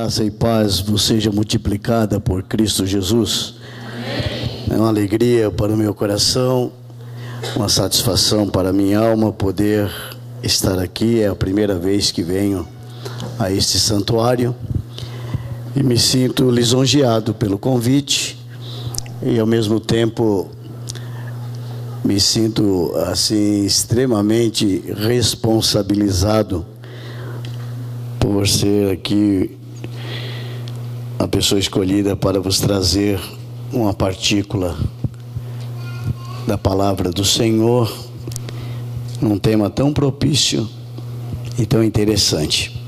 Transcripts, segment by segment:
Graça e paz vos seja multiplicada por Cristo Jesus. Amém. É uma alegria para o meu coração, uma satisfação para a minha alma poder estar aqui. É a primeira vez que venho a este santuário e me sinto lisonjeado pelo convite e ao mesmo tempo me sinto assim extremamente responsabilizado por ser aqui a pessoa escolhida para vos trazer uma partícula da palavra do Senhor, num tema tão propício e tão interessante.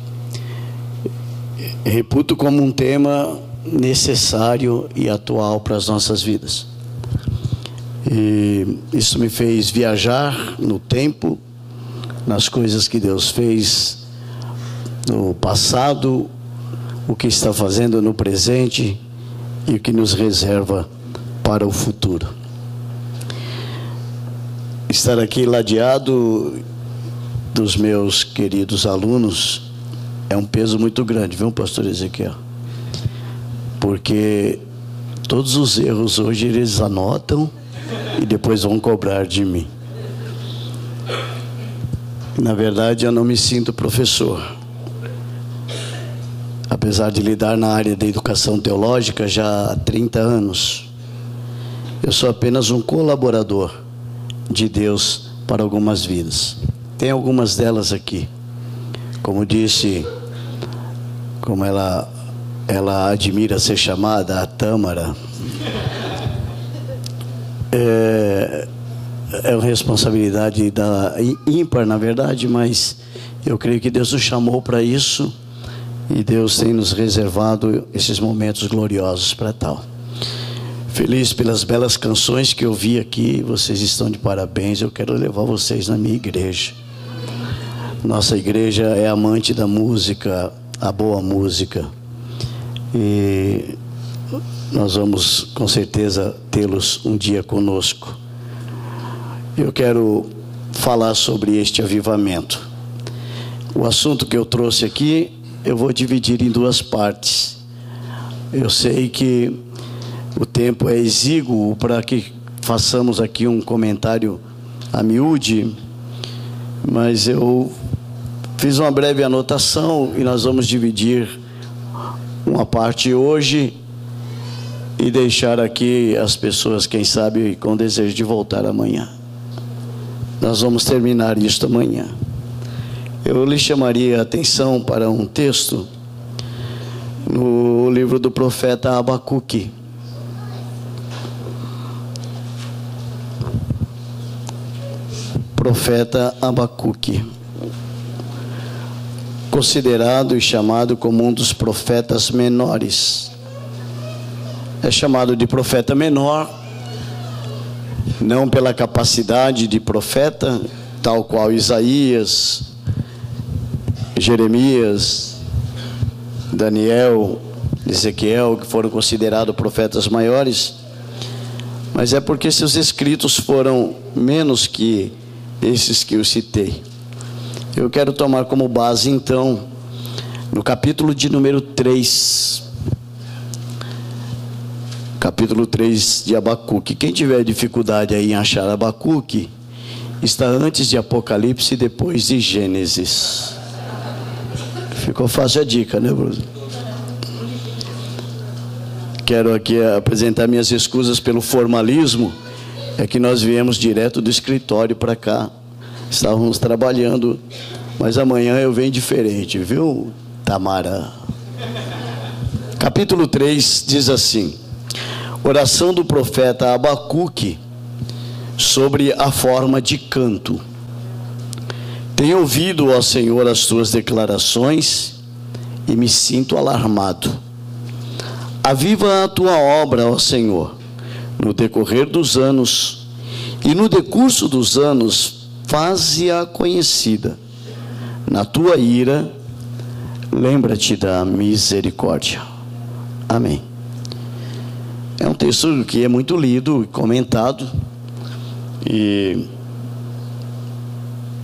Reputo como um tema necessário e atual para as nossas vidas. E isso me fez viajar no tempo, nas coisas que Deus fez no passado, o que está fazendo no presente e o que nos reserva para o futuro. Estar aqui ladeado dos meus queridos alunos é um peso muito grande, viu, pastor Ezequiel? Porque todos os erros hoje eles anotam e depois vão cobrar de mim. Na verdade, eu não me sinto professor. Apesar de lidar na área da educação teológica já há 30 anos, eu sou apenas um colaborador de Deus para algumas vidas. Tem algumas delas aqui. Como disse, como ela admira ser chamada, a Tâmara. É uma responsabilidade ímpar, na verdade, mas eu creio que Deus nos chamou para isso. E Deus tem nos reservado esses momentos gloriosos para tal. Feliz pelas belas canções que eu vi aqui. Vocês estão de parabéns. Eu quero levar vocês na minha igreja. Nossa igreja é amante da música, a boa música. E nós vamos com certeza tê-los um dia conosco. Eu quero falar sobre este avivamento. O assunto que eu trouxe aqui eu vou dividir em duas partes. Eu sei que o tempo é exíguo para que façamos aqui um comentário a miúde, mas eu fiz uma breve anotação e nós vamos dividir uma parte hoje e deixar aqui as pessoas, quem sabe, com desejo de voltar amanhã. Nós vamos terminar isto amanhã. Eu lhe chamaria a atenção para um texto no livro do profeta Abacuque. Profeta Abacuque, considerado e chamado como um dos profetas menores. É chamado de profeta menor, não pela capacidade de profeta, tal qual Isaías, Jeremias, Daniel, Ezequiel, que foram considerados profetas maiores, mas é porque seus escritos foram menos que esses que eu citei. Eu quero tomar como base, então, no capítulo de número 3, capítulo 3 de Abacuque. Quem tiver dificuldade aí em achar Abacuque, está antes de Apocalipse e depois de Gênesis. Ficou fácil a dica, né, Bruno? Quero aqui apresentar minhas escusas pelo formalismo. É que nós viemos direto do escritório para cá. Estávamos trabalhando, mas amanhã eu venho diferente, viu, Tamara? Capítulo 3 diz assim: oração do profeta Abacuque sobre a forma de canto. Tenho ouvido, ó Senhor, as tuas declarações e me sinto alarmado. Aviva a tua obra, ó Senhor, no decorrer dos anos, e no decurso dos anos, faze-a conhecida. Na tua ira, lembra-te da misericórdia. Amém. É um texto que é muito lido e comentado, e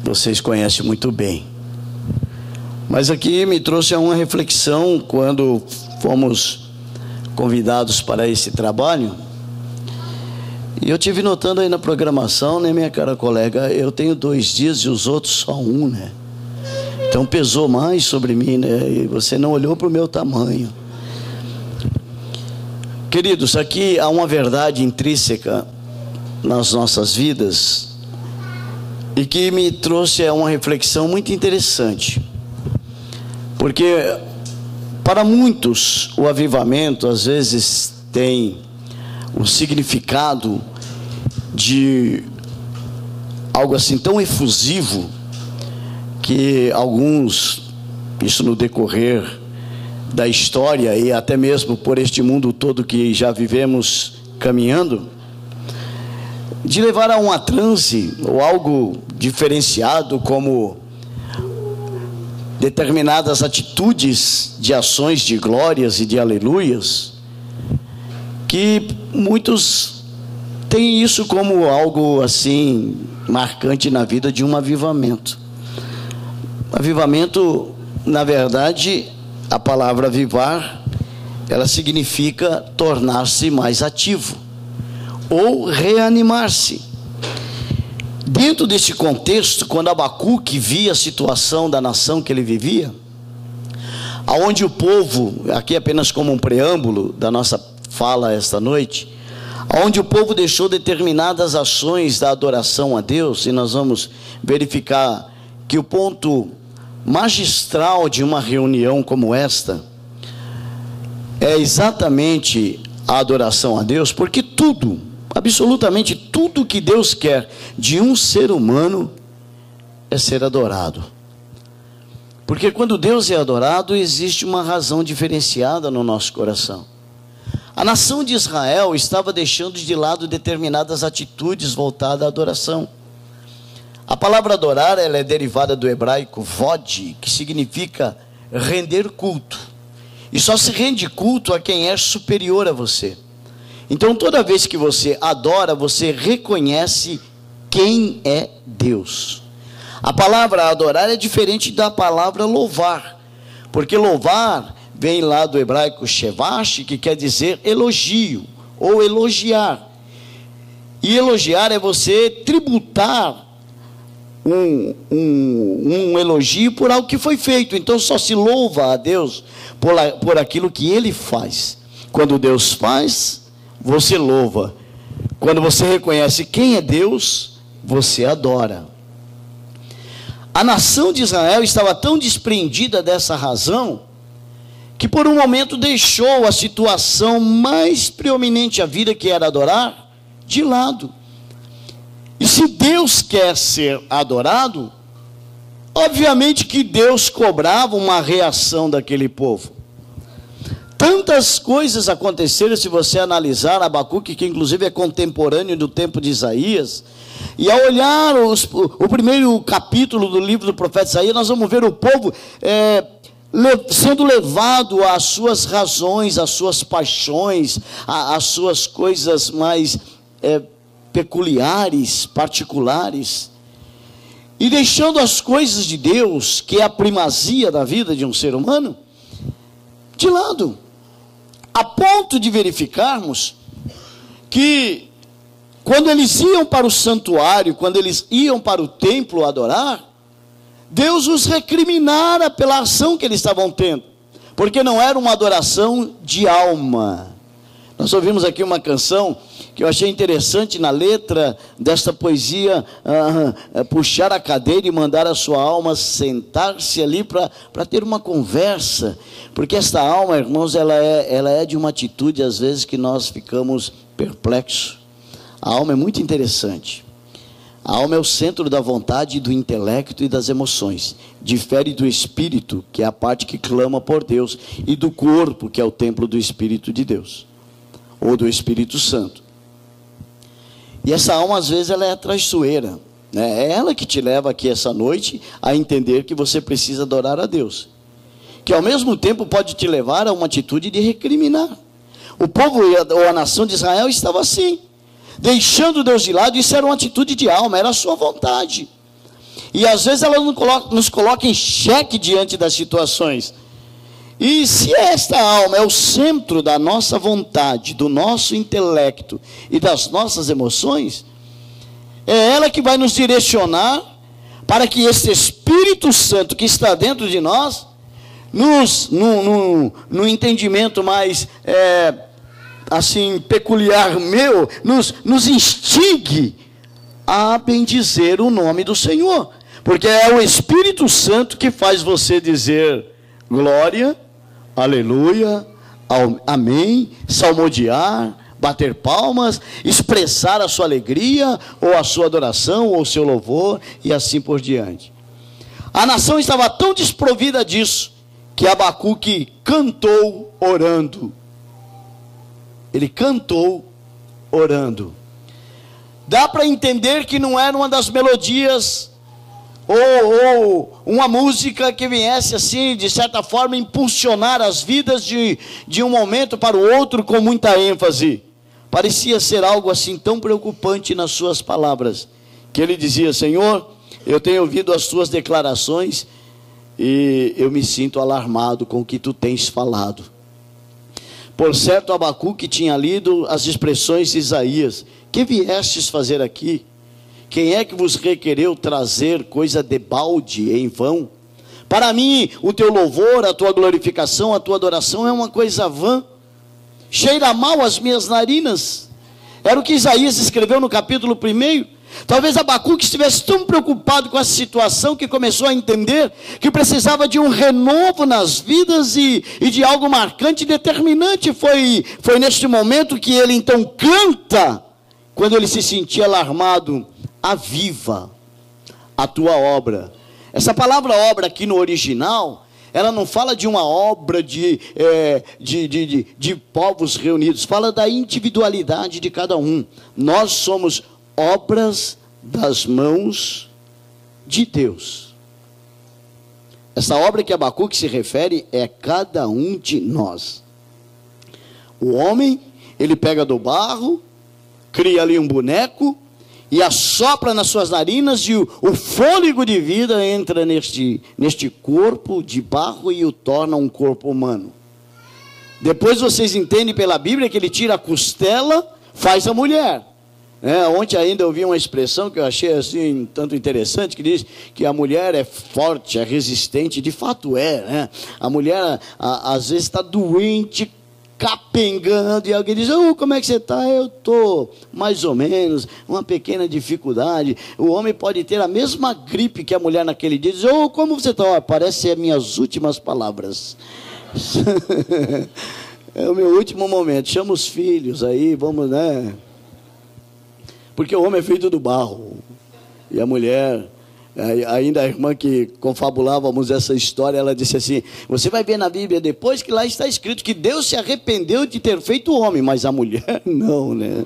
vocês conhecem muito bem. Mas aqui me trouxe a uma reflexão quando fomos convidados para esse trabalho. E eu tive notando aí na programação, né, minha cara colega, eu tenho 2 dias e os outros só 1, né? Então pesou mais sobre mim, né? E você não olhou para o meu tamanho. Queridos, aqui há uma verdade intrínseca nas nossas vidas e que me trouxe uma reflexão muito interessante. Porque para muitos o avivamento às vezes tem o significado de algo assim tão efusivo que alguns, isso no decorrer da história e até mesmo por este mundo todo que já vivemos caminhando, de levar a uma transe ou algo diferenciado, como determinadas atitudes de ações de glórias e de aleluias, que muitos têm isso como algo assim marcante na vida de um avivamento. Avivamento, na verdade, a palavra avivar, ela significa tornar-se mais ativo ou reanimar-se. Dentro desse contexto, quando Abacuque via a situação da nação que ele vivia, aonde o povo, aqui apenas como um preâmbulo da nossa fala esta noite, aonde o povo deixou determinadas ações da adoração a Deus, e nós vamos verificar que o ponto magistral de uma reunião como esta é exatamente a adoração a Deus, porque tudo, absolutamente tudo que Deus quer de um ser humano é ser adorado. Porque quando Deus é adorado, existe uma razão diferenciada no nosso coração. A nação de Israel estava deixando de lado determinadas atitudes voltadas à adoração. A palavra adorar, ela é derivada do hebraico vod, que significa render culto. E só se rende culto a quem é superior a você. Então, toda vez que você adora, você reconhece quem é Deus. A palavra adorar é diferente da palavra louvar, porque louvar vem lá do hebraico shevash, que quer dizer elogio ou elogiar. E elogiar é você tributar um elogio por algo que foi feito. Então só se louva a Deus por aquilo que Ele faz. Quando Deus faz, você louva. Quando você reconhece quem é Deus, você adora. A nação de Israel estava tão desprendida dessa razão, que por um momento deixou a situação mais preeminente à vida, que era adorar, de lado. E se Deus quer ser adorado, obviamente que Deus cobrava uma reação daquele povo. Tantas coisas aconteceram, se você analisar Abacuque, que inclusive é contemporâneo do tempo de Isaías, e ao olhar o primeiro capítulo do livro do profeta Isaías, nós vamos ver o povo sendo levado às suas razões, às suas paixões, às suas coisas mais peculiares, particulares, e deixando as coisas de Deus, que é a primazia da vida de um ser humano, de lado, a ponto de verificarmos que quando eles iam para o santuário, quando eles iam para o templo adorar, Deus os recriminara pela ação que eles estavam tendo, porque não era uma adoração de alma. Nós ouvimos aqui uma canção que eu achei interessante na letra desta poesia, puxar a cadeira e mandar a sua alma sentar-se ali para ter uma conversa, porque esta alma, irmãos, ela é de uma atitude às vezes que nós ficamos perplexos. A alma é muito interessante. A alma é o centro da vontade, do intelecto e das emoções. Difere do espírito, que é a parte que clama por Deus, e do corpo, que é o templo do Espírito de Deus, ou do Espírito Santo. E essa alma, às vezes, ela é traiçoeira, né? É ela que te leva aqui essa noite a entender que você precisa adorar a Deus, que ao mesmo tempo pode te levar a uma atitude de recriminar. O povo ou a nação de Israel estava assim, deixando Deus de lado. Isso era uma atitude de alma, era a sua vontade. E às vezes ela nos coloca em xeque diante das situações. E se esta alma é o centro da nossa vontade, do nosso intelecto e das nossas emoções, é ela que vai nos direcionar para que esse Espírito Santo que está dentro de nós, no entendimento mais assim peculiar meu, nos instigue a bendizer o nome do Senhor. Porque é o Espírito Santo que faz você dizer glória, aleluia, amém, salmodiar, bater palmas, expressar a sua alegria, ou a sua adoração, ou o seu louvor, e assim por diante. A nação estava tão desprovida disso, que Abacuque cantou orando. Ele cantou orando. Dá para entender que não era uma das melodias, ou uma música que viesse assim, de certa forma, impulsionar as vidas de um momento para o outro com muita ênfase. Parecia ser algo assim tão preocupante nas suas palavras, que ele dizia: Senhor, eu tenho ouvido as tuas declarações e eu me sinto alarmado com o que tu tens falado. Por certo, Abacuque tinha lido as expressões de Isaías: que viestes fazer aqui? Quem é que vos requereu trazer coisa de balde em vão? Para mim, o teu louvor, a tua glorificação, a tua adoração é uma coisa vã. Cheira mal as minhas narinas. Era o que Isaías escreveu no capítulo 1. Talvez Abacuque estivesse tão preocupado com essa situação que começou a entender que precisava de um renovo nas vidas e de algo marcante e determinante. Foi neste momento que ele então canta, quando ele se sentia alarmado: aviva a tua obra. Essa palavra obra aqui no original, ela não fala de uma obra de povos reunidos, fala da individualidade de cada um. Nós somos obras das mãos de Deus. Essa obra que Abacuque se refere é cada um de nós. O homem, ele pega do barro, cria ali um boneco e assopra nas suas narinas, e o fôlego de vida entra neste corpo de barro e o torna um corpo humano. Depois vocês entendem pela Bíblia que ele tira a costela, faz a mulher. Ontem ainda eu vi uma expressão que eu achei assim tanto interessante, que diz que a mulher é forte, é resistente. De fato né? A mulher às vezes está doente, capengando, e alguém diz: como é que você está? Eu estou mais ou menos, uma pequena dificuldade. O homem pode ter a mesma gripe que a mulher naquele dia, diz: como você está? Parece ser as minhas últimas palavras. É o meu último momento. Chama os filhos aí, vamos, né? Porque o homem é feito do barro, e a mulher, ainda a irmã que confabulávamos essa história, ela disse assim: você vai ver na Bíblia depois que lá está escrito que Deus se arrependeu de ter feito o homem, mas a mulher não, né?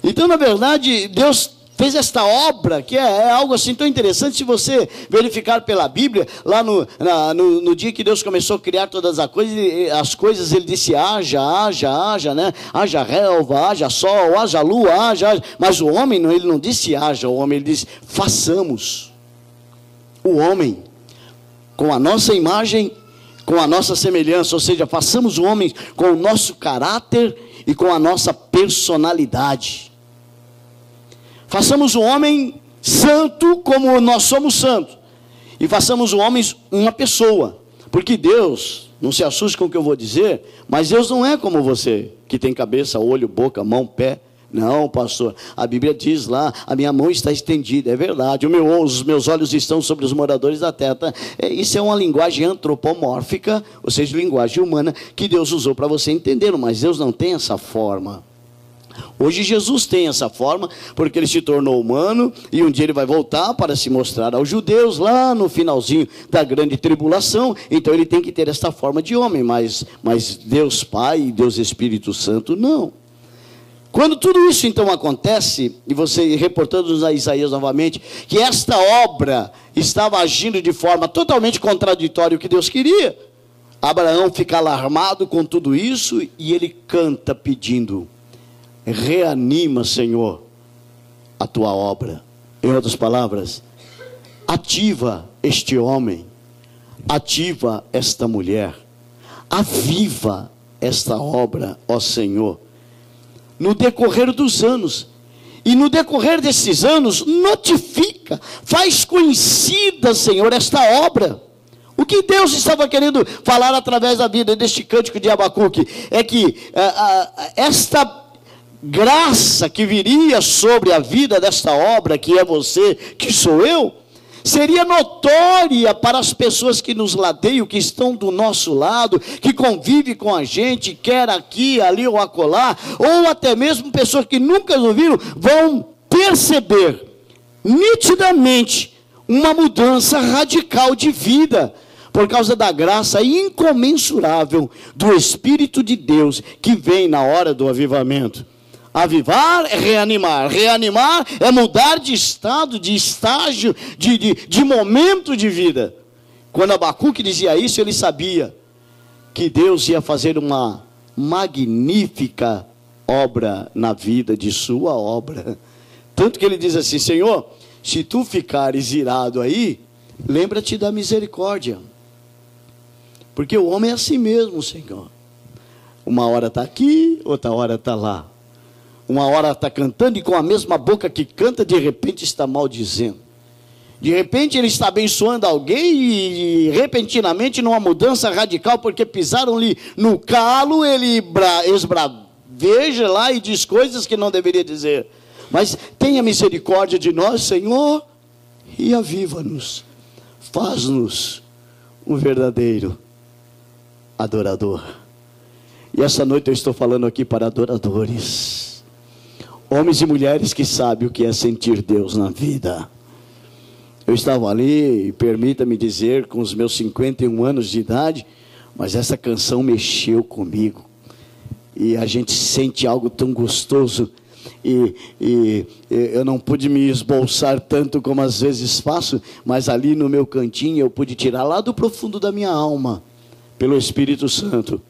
Então, na verdade, Deus fez esta obra, que é algo assim tão interessante. Se você verificar pela Bíblia, lá no dia que Deus começou a criar todas as coisas, ele disse: haja, né? Haja relva, haja sol, haja lua, haja. Mas o homem, ele não disse haja, o homem, ele disse: façamos o homem com a nossa imagem, com a nossa semelhança, ou seja, façamos o homem com o nosso caráter e com a nossa personalidade. Façamos o homem santo como nós somos santos. E façamos o homem uma pessoa. Porque Deus, não se assuste com o que eu vou dizer, mas Deus não é como você, que tem cabeça, olho, boca, mão, pé. Não, pastor, a Bíblia diz lá: a minha mão está estendida. É verdade, os meus olhos estão sobre os moradores da terra. Isso é uma linguagem antropomórfica, ou seja, linguagem humana, que Deus usou para você entender. Mas Deus não tem essa forma. Hoje Jesus tem essa forma, porque ele se tornou humano, e um dia ele vai voltar para se mostrar aos judeus, lá no finalzinho da grande tribulação. Então ele tem que ter essa forma de homem, mas Deus Pai e Deus Espírito Santo não. Quando tudo isso então acontece, e você reportando a Isaías novamente, que esta obra estava agindo de forma totalmente contraditória ao que Deus queria, Abraão fica alarmado com tudo isso, e ele canta pedindo: reanima, Senhor, a tua obra. Em outras palavras, ativa este homem, ativa esta mulher, aviva esta obra, ó Senhor, no decorrer dos anos. E no decorrer desses anos, notifica, faz conhecida, Senhor, esta obra. O que Deus estava querendo falar através da vida deste cântico de Abacuque é que esta graça que viria sobre a vida desta obra, que é você, que sou eu, seria notória para as pessoas que nos ladeiam, que estão do nosso lado, que convivem com a gente, quer aqui, ali ou acolá, ou até mesmo pessoas que nunca nos viram, vão perceber nitidamente uma mudança radical de vida, por causa da graça incomensurável do Espírito de Deus, que vem na hora do avivamento. Avivar é reanimar, reanimar é mudar de estado, de estágio, de momento de vida. Quando Abacuque dizia isso, ele sabia que Deus ia fazer uma magnífica obra na vida de sua obra. Tanto que ele diz assim: Senhor, se tu ficares irado aí, lembra-te da misericórdia. Porque o homem é assim mesmo, Senhor. Uma hora está aqui, outra hora está lá. Uma hora está cantando e com a mesma boca que canta, de repente está maldizendo. De repente ele está abençoando alguém e repentinamente numa mudança radical, porque pisaram-lhe no calo, ele esbraveja lá e diz coisas que não deveria dizer. Mas tenha misericórdia de nós, Senhor, e aviva-nos. Faz-nos um verdadeiro adorador. E essa noite eu estou falando aqui para adoradores. Homens e mulheres que sabem o que é sentir Deus na vida. Eu estava ali, e permita-me dizer, com os meus 51 anos de idade, mas essa canção mexeu comigo. E a gente sente algo tão gostoso. E eu não pude me esbolçar tanto como às vezes faço, mas ali no meu cantinho eu pude tirar lá do profundo da minha alma, pelo Espírito Santo,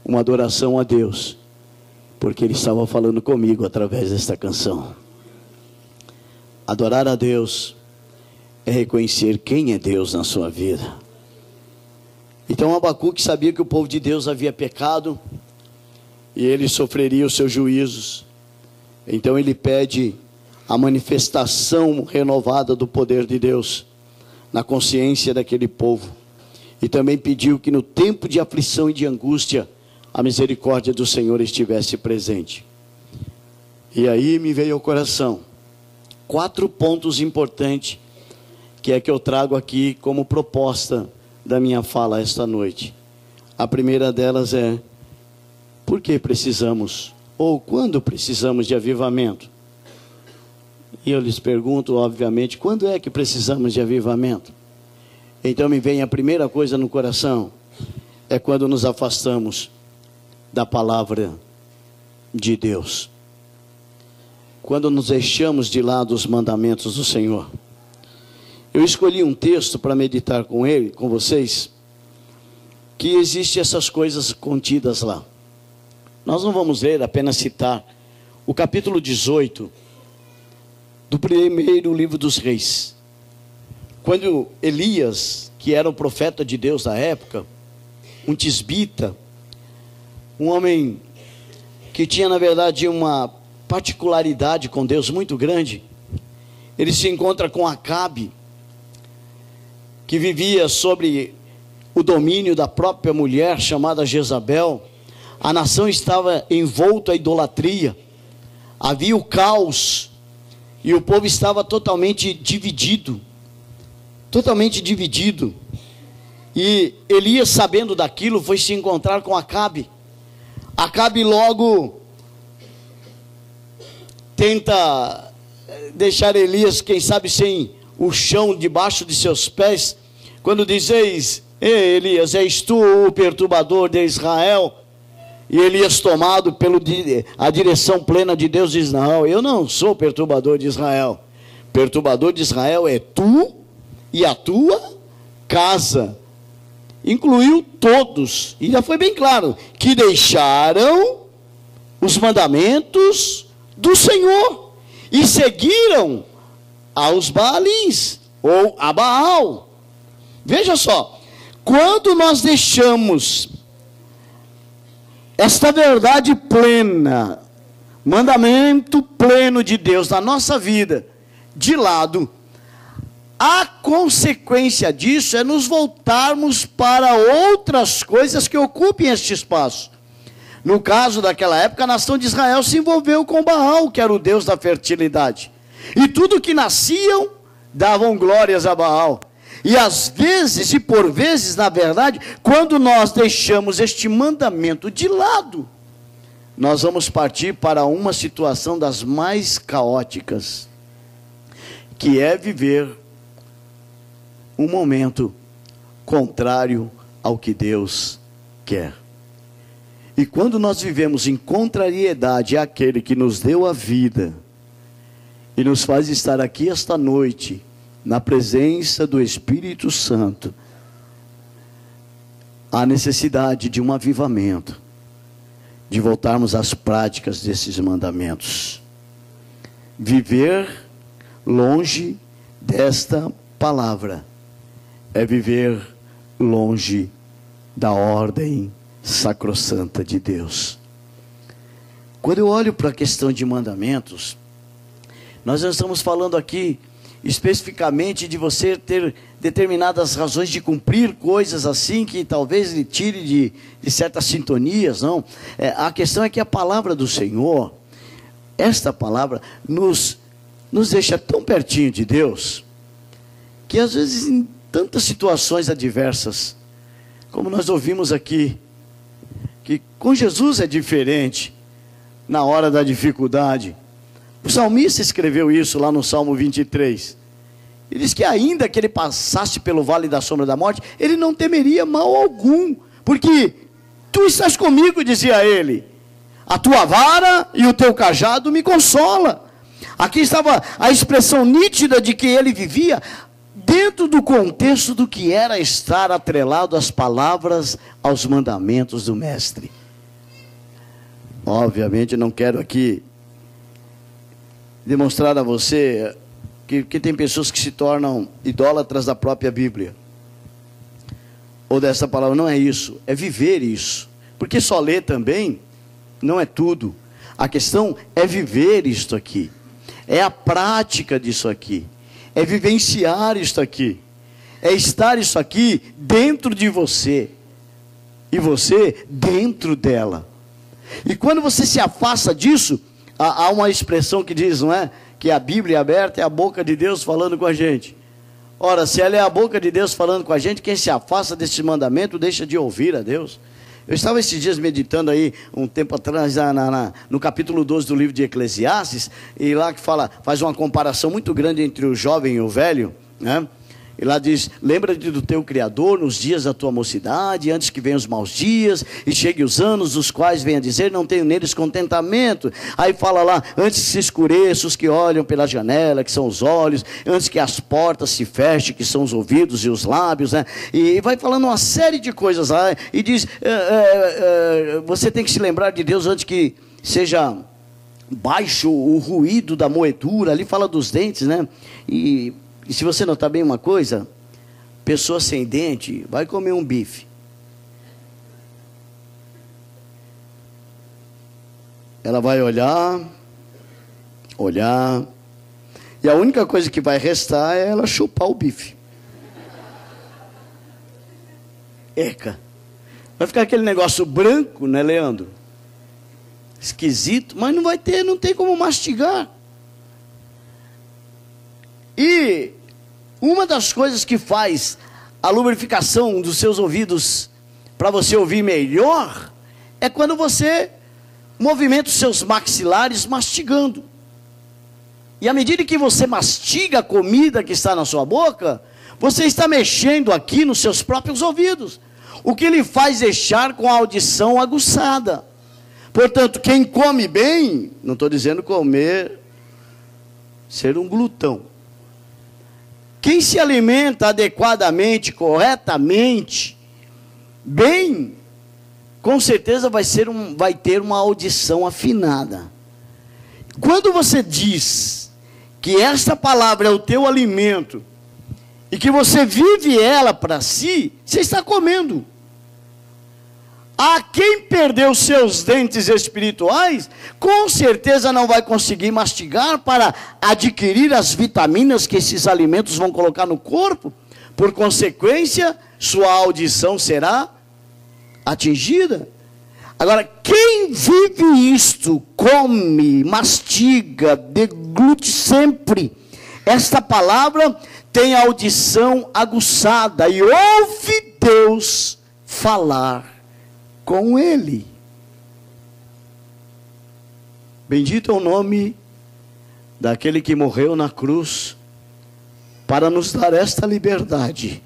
uma adoração a Deus. Porque Ele estava falando comigo através desta canção. Adorar a Deus é reconhecer quem é Deus na sua vida. Então Abacuque sabia que o povo de Deus havia pecado e ele sofreria os seus juízos. Então ele pede a manifestação renovada do poder de Deus na consciência daquele povo. E também pediu que no tempo de aflição e de angústia, a misericórdia do Senhor estivesse presente. E aí me veio ao coração 4 pontos importantes, que é que eu trago aqui como proposta da minha fala esta noite. A primeira delas é: por que precisamos, ou quando precisamos de avivamento? E eu lhes pergunto, obviamente, quando é que precisamos de avivamento? Então me vem a primeira coisa no coração, é quando nos afastamos da palavra de Deus. Quando nos deixamos de lado os mandamentos do Senhor. Eu escolhi um texto para meditar com vocês, que existe essas coisas contidas lá. Nós não vamos ler, apenas citar o capítulo 18 do primeiro livro dos Reis. Quando Elias, que era o profeta de Deus da época, um tisbita, um homem que tinha na verdade uma particularidade com Deus muito grande, ele se encontra com Acabe, que vivia sobre o domínio da própria mulher chamada Jezabel. A nação estava envolta à idolatria, havia o caos, e o povo estava totalmente dividido. E Elias, sabendo daquilo, foi se encontrar com Acabe. Acabe logo tenta deixar Elias, quem sabe, sem o chão debaixo de seus pés, quando diz: Ei, Elias, és tu o perturbador de Israel? E Elias, tomado pela a direção plena de Deus, diz: não, eu não sou perturbador de Israel. Perturbador de Israel é tu e a tua casa. Incluiu todos, e já foi bem claro, que deixaram os mandamentos do Senhor e seguiram aos Baalins, ou a Baal. Veja só, quando nós deixamos esta verdade plena, mandamento pleno de Deus na nossa vida, de lado, a consequência disso é nos voltarmos para outras coisas que ocupem este espaço. No caso daquela época, a nação de Israel se envolveu com Baal, que era o deus da fertilidade. E tudo que nasciam, davam glórias a Baal. E às vezes, e por vezes, na verdade, quando nós deixamos este mandamento de lado, nós vamos partir para uma situação das mais caóticas, que é viver um momento contrário ao que Deus quer. E quando nós vivemos em contrariedade àquele que nos deu a vida e nos faz estar aqui esta noite, na presença do Espírito Santo, há necessidade de um avivamento, de voltarmos às práticas desses mandamentos. Viver longe desta palavra é viver longe da ordem sacrossanta de Deus. Quando eu olho para a questão de mandamentos, nós não estamos falando aqui especificamente de você ter determinadas razões de cumprir coisas assim que talvez lhe tire de certas sintonias, não. A questão é que a palavra do Senhor, esta palavra, nos deixa tão pertinho de Deus, que às vezes em tantas situações adversas, como nós ouvimos aqui, que com Jesus é diferente, na hora da dificuldade. O salmista escreveu isso lá no Salmo 23. Ele diz que ainda que ele passasse pelo vale da sombra da morte, ele não temeria mal algum, porque tu estás comigo, dizia ele. A tua vara e o teu cajado me consola. Aqui estava a expressão nítida de que ele vivia dentro do contexto do que era estar atrelado às palavras, aos mandamentos do Mestre. Obviamente não quero aqui demonstrar a você que tem pessoas que se tornam idólatras da própria Bíblia, ou dessa palavra. Não é isso, é viver isso, porque só ler também não é tudo. A questão é viver isto aqui, é a prática disso aqui, é vivenciar isto aqui, é estar isso aqui dentro de você, e você dentro dela. E quando você se afasta disso, há uma expressão que diz, não é? Que a Bíblia aberta é a boca de Deus falando com a gente. Ora, se ela é a boca de Deus falando com a gente, quem se afasta desse mandamento deixa de ouvir a Deus. Eu estava esses dias meditando aí, um tempo atrás, no capítulo 12 do livro de Eclesiastes, e lá que faz uma comparação muito grande entre o jovem e o velho, né? E lá diz, lembra-te do teu Criador nos dias da tua mocidade, antes que venham os maus dias, e chegue os anos, dos quais venha dizer, não tenho neles contentamento. Aí fala lá, antes que se escureça os que olham pela janela, que são os olhos, antes que as portas se fechem, que são os ouvidos e os lábios, né? E vai falando uma série de coisas lá, e diz, você tem que se lembrar de Deus antes que seja baixo o ruído da moedura. Ali fala dos dentes, né? E se você notar bem uma coisa, pessoa sem dente vai comer um bife, ela vai olhar, e a única coisa que vai restar é ela chupar o bife. Eca, vai ficar aquele negócio branco, né, Leandro? Esquisito, mas não tem como mastigar. E uma das coisas que faz a lubrificação dos seus ouvidos para você ouvir melhor é quando você movimenta os seus maxilares mastigando. E à medida que você mastiga a comida que está na sua boca, você está mexendo aqui nos seus próprios ouvidos, o que lhe faz deixar com a audição aguçada. Portanto, quem come bem, não estou dizendo comer, ser um glutão. Quem se alimenta adequadamente, corretamente, bem, com certeza vai ter uma audição afinada. Quando você diz que esta palavra é o teu alimento, e que você vive ela para si, você está comendo. A quem perdeu seus dentes espirituais, com certeza não vai conseguir mastigar para adquirir as vitaminas que esses alimentos vão colocar no corpo. Por consequência, sua audição será atingida. Agora, quem vive isto, come, mastiga, deglute sempre esta palavra, tem a audição aguçada e ouve Deus falar com ele. Bendito é o nome daquele que morreu na cruz para nos dar esta liberdade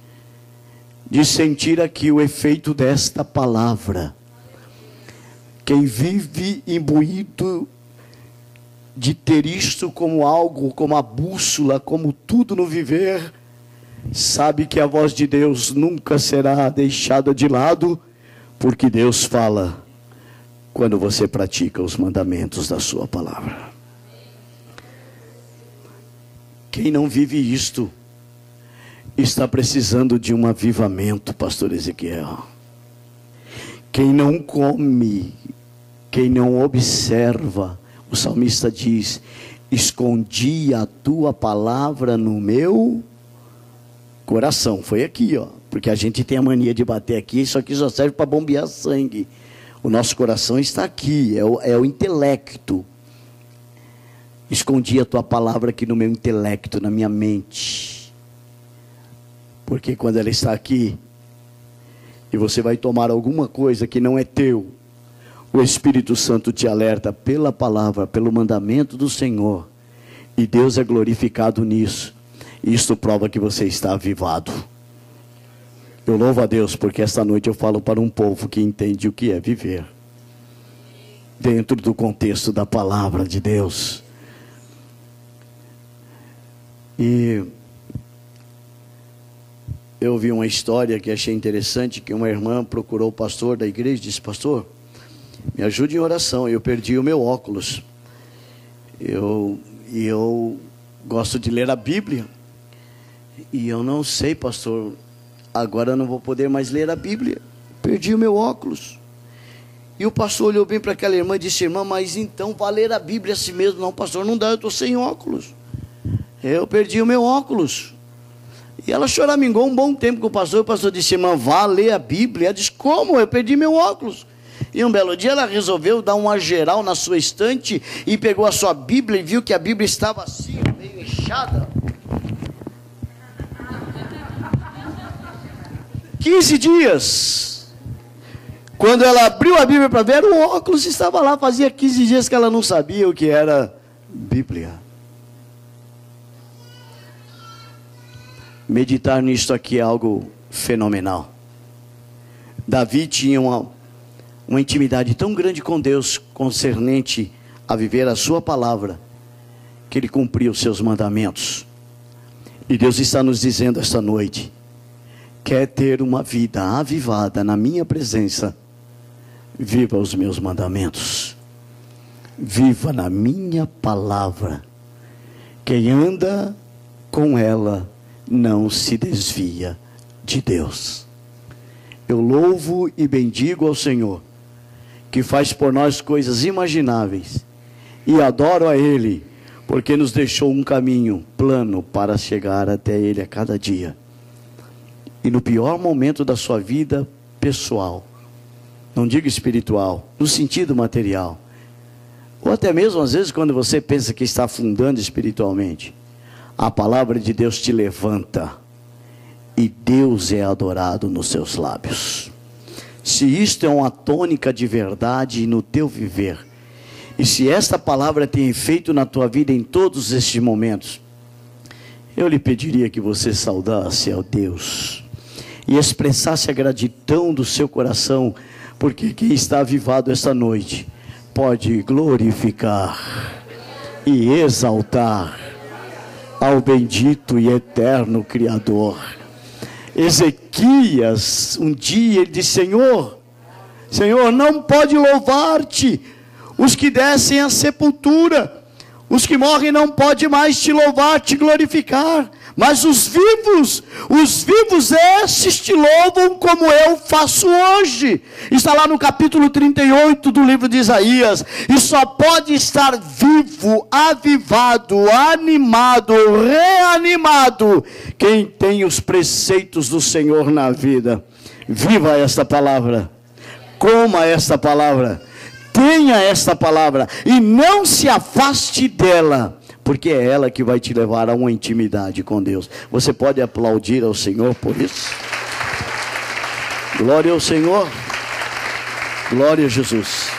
de sentir aqui o efeito desta palavra. Quem vive imbuído de ter isto como algo, como a bússola, como tudo no viver, sabe que a voz de Deus nunca será deixada de lado, porque Deus fala quando você pratica os mandamentos da sua palavra. Quem não vive isto está precisando de um avivamento, pastor Ezequiel. Quem não come, quem não observa, o salmista diz: escondi a tua palavra no meu coração. Foi aqui, ó. Porque a gente tem a mania de bater aqui, isso aqui só serve para bombear sangue. O nosso coração está aqui, é o intelecto. Escondi a tua palavra aqui no meu intelecto, na minha mente. Porque quando ela está aqui, e você vai tomar alguma coisa que não é teu, o Espírito Santo te alerta pela palavra, pelo mandamento do Senhor. E Deus é glorificado nisso. Isto prova que você está avivado. Eu louvo a Deus porque esta noite eu falo para um povo que entende o que é viver dentro do contexto da palavra de Deus. E eu ouvi uma história que achei interessante, que uma irmã procurou o pastor da igreja e disse: pastor, me ajude em oração, eu perdi o meu óculos. Eu gosto de ler a Bíblia, e eu não sei, pastor, agora eu não vou poder mais ler a Bíblia, perdi o meu óculos. E o pastor olhou bem para aquela irmã e disse: irmã, mas então vá ler a Bíblia assim mesmo. Não, pastor, não dá, eu estou sem óculos, eu perdi o meu óculos. E ela choramingou um bom tempo com o pastor disse: irmã, vá ler a Bíblia. Ela disse: como? Eu perdi meu óculos. E um belo dia ela resolveu dar uma geral na sua estante e pegou a sua Bíblia e viu que a Bíblia estava assim, meio inchada. 15 dias. Quando ela abriu a Bíblia para ver, o óculos estava lá. Fazia 15 dias que ela não sabia o que era Bíblia. Meditar nisto aqui é algo fenomenal. Davi tinha uma intimidade tão grande com Deus, concernente a viver a sua palavra, que ele cumpria os seus mandamentos. E Deus está nos dizendo esta noite: quer ter uma vida avivada na minha presença? Viva os meus mandamentos, viva na minha palavra. Quem anda com ela não se desvia de Deus. Eu louvo e bendigo ao Senhor, que faz por nós coisas imagináveis, e adoro a Ele, porque nos deixou um caminho plano para chegar até Ele a cada dia. E no pior momento da sua vida pessoal, não digo espiritual, no sentido material, ou até mesmo às vezes quando você pensa que está afundando espiritualmente, a palavra de Deus te levanta, e Deus é adorado nos seus lábios. Se isto é uma tônica de verdade no teu viver, e se esta palavra tem efeito na tua vida em todos estes momentos, eu lhe pediria que você saudasse ao Deus e expressasse a gratidão do seu coração, porque quem está avivado esta noite pode glorificar e exaltar ao bendito e eterno Criador. Ezequias, um dia ele disse: Senhor, não pode louvar-te os que descem à sepultura, Os que morrem não podem mais te louvar, te glorificar. Mas os vivos esses te louvam como eu faço hoje. Está lá no capítulo 38 do livro de Isaías. E só pode estar vivo, avivado, animado, reanimado quem tem os preceitos do Senhor na vida. Viva esta palavra. Coma esta palavra. Tenha esta palavra. E não se afaste dela, porque é ela que vai te levar a uma intimidade com Deus. Você pode aplaudir ao Senhor por isso? Glória ao Senhor. Glória a Jesus.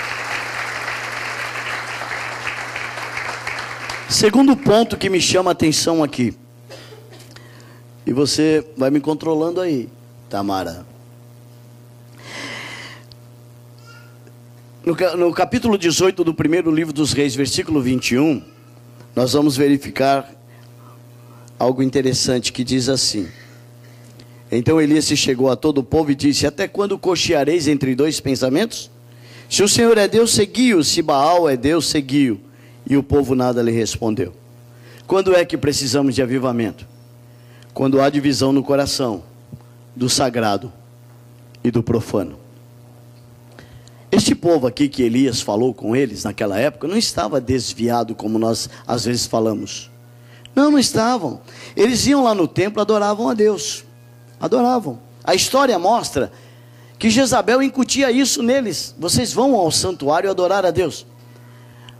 Segundo ponto que me chama a atenção aqui. E você vai me controlando aí, Tamara. No capítulo 18 do primeiro livro dos Reis, versículo 21, nós vamos verificar algo interessante que diz assim: então Elias se chegou a todo o povo e disse: até quando cocheareis entre dois pensamentos? Se o Senhor é Deus, segui-o; se Baal é Deus, segui-o. E o povo nada lhe respondeu. Quando é que precisamos de avivamento? Quando há divisão no coração do sagrado e do profano. Este povo aqui que Elias falou com eles naquela época, não estava desviado como nós às vezes falamos. Não estavam. Eles iam lá no templo, adoravam a Deus. Adoravam. A história mostra que Jezabel incutia isso neles. Vocês vão ao santuário adorar a Deus.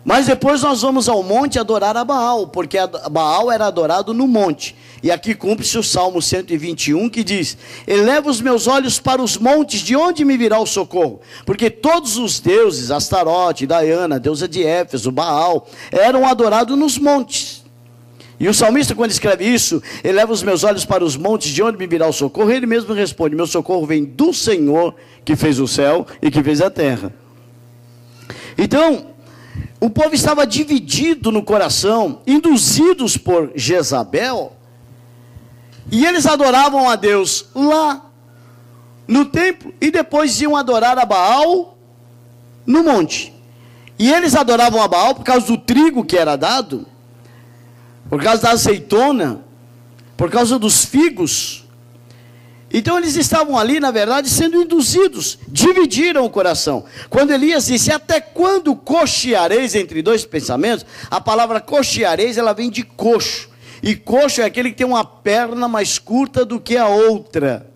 Mas depois nós vamos ao monte adorar a Baal, porque Baal era adorado no monte. E aqui cumpre-se o Salmo 121 que diz: eleva os meus olhos para os montes, de onde me virá o socorro? Porque todos os deuses, Astarote, Diana, deusa de Éfeso, Baal, eram adorados nos montes. E o salmista, quando escreve isso, eleva os meus olhos para os montes, de onde me virá o socorro? Ele mesmo responde: meu socorro vem do Senhor, que fez o céu e que fez a terra. Então, o povo estava dividido no coração, induzidos por Jezabel, e eles adoravam a Deus lá no templo, e depois iam adorar a Baal no monte. E eles adoravam a Baal por causa do trigo que era dado, por causa da azeitona, por causa dos figos. Então eles estavam ali, na verdade, sendo induzidos, dividiram o coração. Quando Elias disse: até quando cocheareis entre dois pensamentos? A palavra cocheareis, ela vem de coxo. E coxo é aquele que tem uma perna mais curta do que a outra.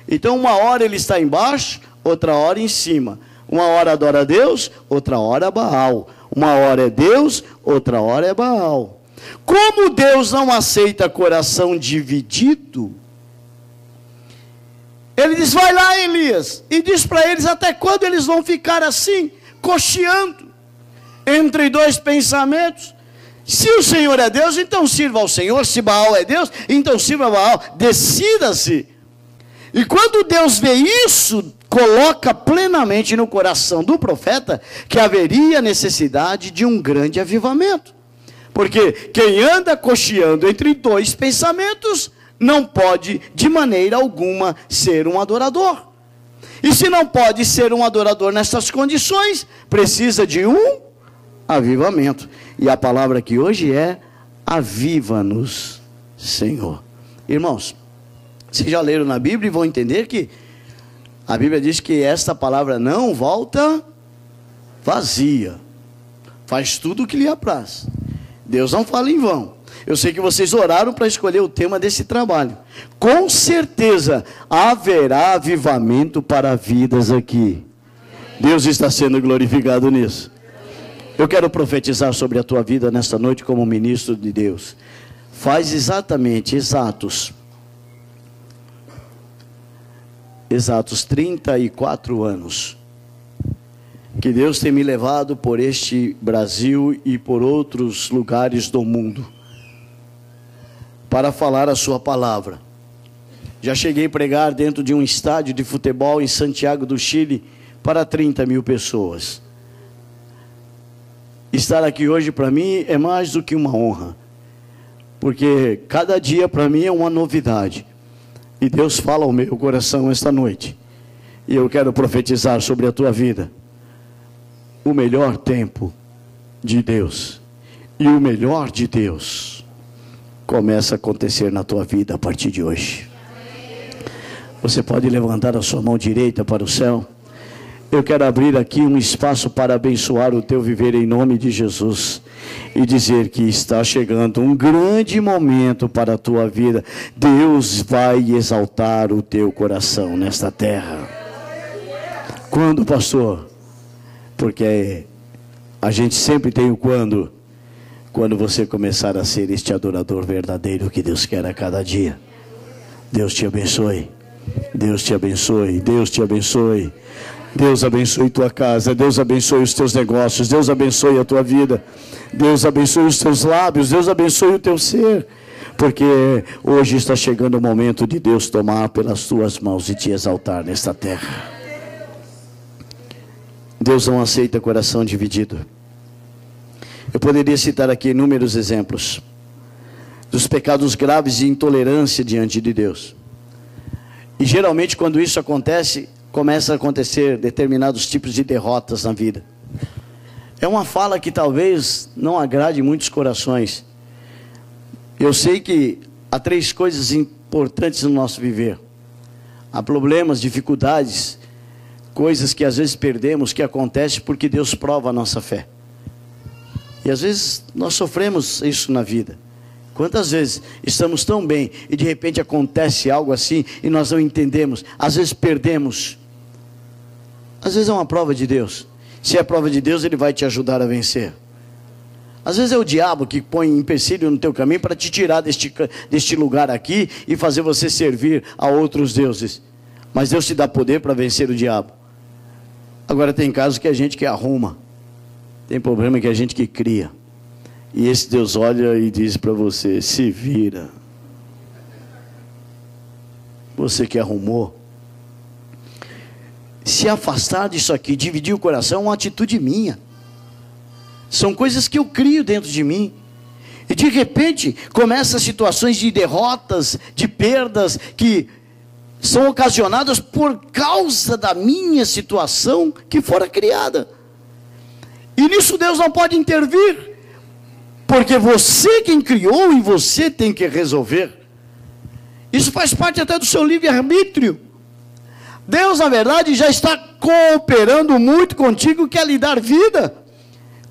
Então uma hora ele está embaixo, outra hora em cima. Uma hora adora a Deus, outra hora Baal. Uma hora é Deus, outra hora é Baal. Como Deus não aceita coração dividido, ele diz: vai lá, Elias, e diz para eles até quando eles vão ficar assim, cocheando entre dois pensamentos. Se o Senhor é Deus, então sirva ao Senhor. Se Baal é Deus, então sirva a Baal. Decida-se. E quando Deus vê isso, coloca plenamente no coração do profeta que haveria necessidade de um grande avivamento. Porque quem anda cocheando entre dois pensamentos não pode de maneira alguma ser um adorador. E se não pode ser um adorador nessas condições, precisa de um avivamento. E a palavra aqui hoje é: aviva-nos, Senhor. Irmãos, vocês já leram na Bíblia e vão entender que a Bíblia diz que esta palavra não volta vazia, faz tudo o que lhe apraz. Deus não fala em vão. Eu sei que vocês oraram para escolher o tema desse trabalho. Com certeza haverá avivamento para vidas aqui. Deus está sendo glorificado nisso. Eu quero profetizar sobre a tua vida nesta noite como ministro de Deus. Faz exatos 34 anos que Deus tem me levado por este Brasil e por outros lugares do mundo para falar a sua palavra. Já cheguei a pregar dentro de um estádio de futebol em Santiago do Chile para 30 mil pessoas. Estar aqui hoje para mim é mais do que uma honra, porque cada dia para mim é uma novidade, e Deus fala ao meu coração esta noite, e eu quero profetizar sobre a tua vida: o melhor tempo de Deus E o melhor de Deus começa a acontecer na tua vida a partir de hoje. Você pode levantar a sua mão direita para o céu. Eu quero abrir aqui um espaço para abençoar o teu viver em nome de Jesus. E dizer que está chegando um grande momento para a tua vida. Deus vai exaltar o teu coração nesta terra. Quando, pastor? Porque a gente sempre tem o quando. Quando você começar a ser este adorador verdadeiro que Deus quer a cada dia. Deus te abençoe. Deus te abençoe. Deus te abençoe. Deus abençoe tua casa. Deus abençoe os teus negócios. Deus abençoe a tua vida. Deus abençoe os teus lábios. Deus abençoe o teu ser. Porque hoje está chegando o momento de Deus tomar pelas tuas mãos e te exaltar nesta terra. Deus não aceita coração dividido. Eu poderia citar aqui inúmeros exemplos dos pecados graves de intolerância diante de Deus. E geralmente quando isso acontece, começa a acontecer determinados tipos de derrotas na vida. É uma fala que talvez não agrade muitos corações. Eu sei que há 3 coisas importantes no nosso viver. Há problemas, dificuldades, coisas que às vezes perdemos, que acontecem porque Deus prova a nossa fé. E às vezes nós sofremos isso na vida. Quantas vezes estamos tão bem e de repente acontece algo assim e nós não entendemos. Às vezes perdemos. Às vezes é uma prova de Deus. Se é prova de Deus, Ele vai te ajudar a vencer. Às vezes é o diabo que põe empecilho no teu caminho para te tirar deste lugar aqui e fazer você servir a outros deuses. Mas Deus te dá poder para vencer o diabo. Agora tem casos que a gente que arruma. Tem problema que a gente que cria. E esse Deus olha e diz para você: se vira. Você que arrumou. Se afastar disso aqui, dividir o coração, é uma atitude minha. São coisas que eu crio dentro de mim. E de repente, começam situações de derrotas, de perdas, que são ocasionadas por causa da minha situação que fora criada. E nisso Deus não pode intervir. Porque você quem criou e você tem que resolver. Isso faz parte até do seu livre-arbítrio. Deus, na verdade, já está cooperando muito contigo, quer lhe dar vida,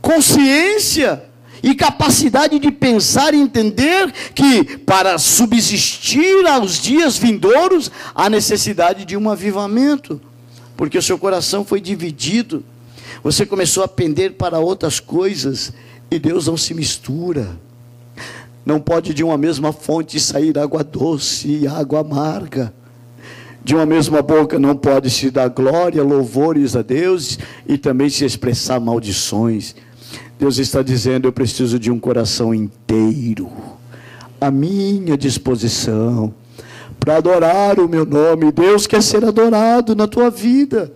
consciência e capacidade de pensar e entender que para subsistir aos dias vindouros, há necessidade de um avivamento. Porque o seu coração foi dividido. Você começou a pender para outras coisas. E Deus não se mistura. Não pode de uma mesma fonte sair água doce e água amarga. De uma mesma boca não pode se dar glória, louvores a Deus e também se expressar maldições. Deus está dizendo: eu preciso de um coração inteiro à minha disposição para adorar o meu nome. Deus quer ser adorado na tua vida.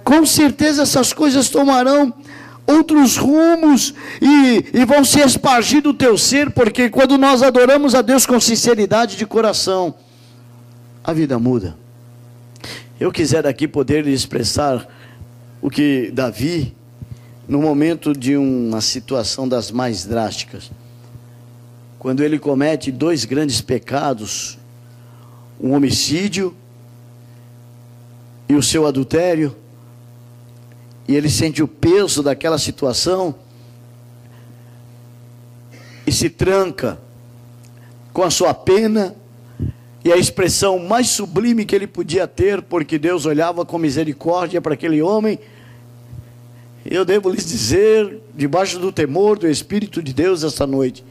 Com certeza essas coisas tomarão outros rumos e vão se espargir do teu ser, porque quando nós adoramos a Deus com sinceridade de coração, a vida muda. Eu quisera aqui poder lhe expressar o que Davi, no momento de uma situação das mais drásticas, quando ele comete 2 grandes pecados, um homicídio e o seu adultério, e ele sente o peso daquela situação e se tranca com a sua pena, e a expressão mais sublime que ele podia ter, porque Deus olhava com misericórdia para aquele homem. Eu devo lhes dizer, debaixo do temor do Espírito de Deus esta noite,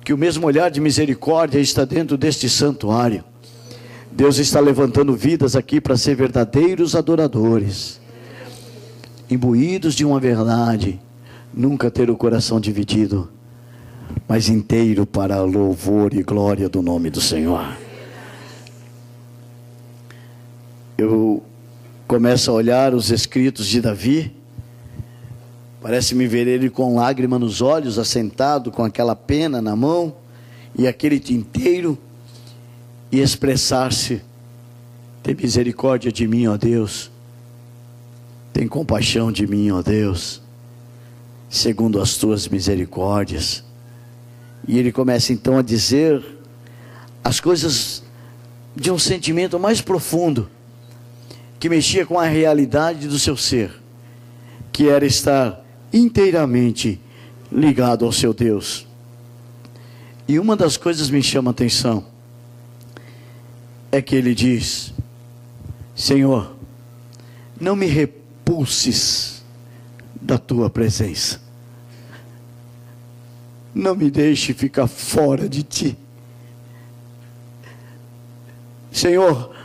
que o mesmo olhar de misericórdia está dentro deste santuário. Deus está levantando vidas aqui para ser verdadeiros adoradores, imbuídos de uma verdade, nunca ter o coração dividido, mas inteiro para louvor e glória do nome do Senhor. Eu começo a olhar os escritos de Davi, parece-me ver ele com lágrima nos olhos, assentado com aquela pena na mão, e aquele tinteiro, e expressar-se: tem misericórdia de mim, ó Deus, tem compaixão de mim, ó Deus, segundo as tuas misericórdias. E ele começa então a dizer as coisas de um sentimento mais profundo, que mexia com a realidade do seu ser, que era estar inteiramente ligado ao seu Deus. E uma das coisas que me chama a atenção é que ele diz: Senhor, não me repulses da tua presença, não me deixe ficar fora de ti. Senhor,